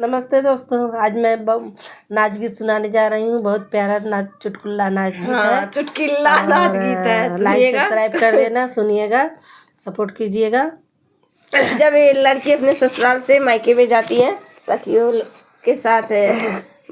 नमस्ते दोस्तों। आज मैं नाच गीत सुनाने जा रही हूँ। बहुत प्यारा नाच चुटकुला नाच गीत है। चुटकुला नाच गीत है, लाइक सुनिएगा। सब्सक्राइब कर देना, सुनिएगा, सपोर्ट कीजिएगा। जब ये लड़की अपने ससुराल से मायके में जाती है, सखियों के साथ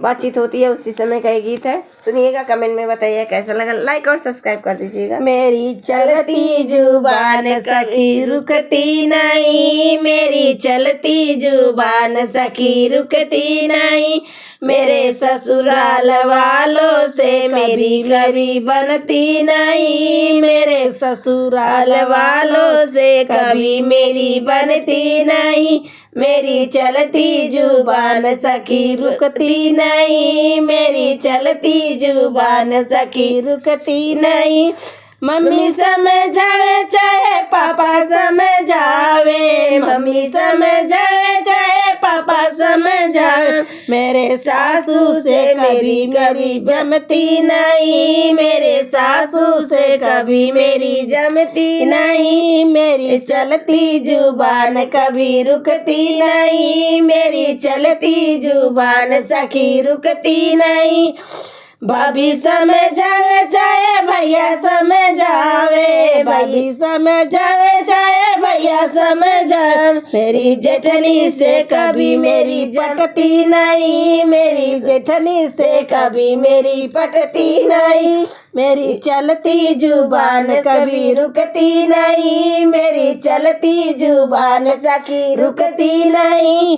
बातचीत होती है, उसी समय का ये गीत है। सुनिएगा, कमेंट में बताइए कैसा लगा। लाइक और सब्सक्राइब कर दीजिएगा। मेरी चलती जुबान सखी रुकती नहीं, मेरी चलती जुबान सखी रुकती नहीं। मेरे ससुराल वालों से मेरी कभी बनती नहीं, मेरे ससुराल वालों से कभी मेरी बनती नहीं। मेरी चलती जुबान सखी रुकती नहीं, मेरी चलती जुबान सखी रुकती नहीं। मम्मी समझावे चाहे पापा समझावे, मम्मी समझावे चाहे पापा समझावे। मेरे सासू से कभी मेरी जमती नहीं, मेरे सासू से कभी मेरी जमती नहीं। मेरी चलती जुबान कभी रुकती नहीं, मेरी चलती जुबान सखी रुकती नहीं। भाभी समझावे चाहे भैया समझावे, भाभी समझावे चाहे भैया समझावे। मेरी जेठनी से कभी मेरी पटती नहीं, मेरी जेठनी से कभी मेरी पटती नहीं। मेरी चलती जुबान कभी रुकती नहीं, मेरी चलती जुबान सखी रुकती नहीं।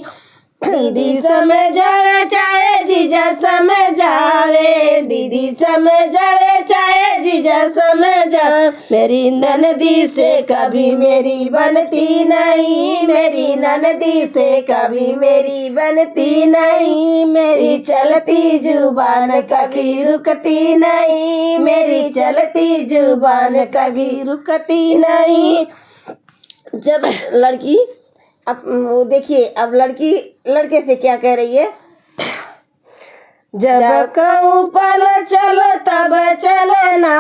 दीदी समझावे चाहे जीजा समझावे, दीदी समझावे चाहे जीजा समझावे। मेरी ननदी से कभी मेरी बनती नहीं, मेरी ननदी से कभी मेरी बनती नहीं। मेरी चलती जुबान कभी रुकती नहीं, मेरी चलती जुबान कभी रुकती नहीं। जब लड़की अब वो देखिए, अब लड़की लड़के से क्या कह रही है। जब कहूँ पार्लर चलो तब चलना,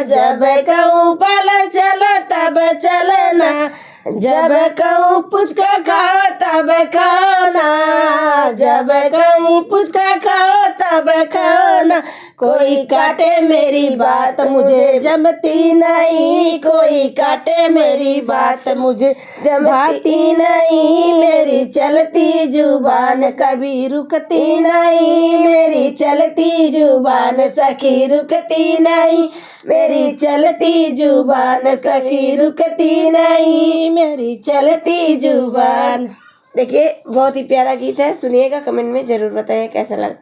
जब कहूँ पार्लर चलो तब चलना। जब कहूँ पुचका खाओ तब खाना, जब कहूँ पुचका खाओ तब खाना। कोई काटे मेरी बात मुझे जमती नहीं, कोई काटे मेरी बात मुझे जमती नहीं। मेरी चलती जुबान कभी रुकती नहीं, मेरी चलती जुबान सखी रुकती नहीं। मेरी चलती जुबान सखी रुकती नहीं, मेरी चलती जुबान। देखिए, बहुत ही प्यारा गीत है। सुनिएगा, कमेंट में जरूर बताइए कैसा लगा।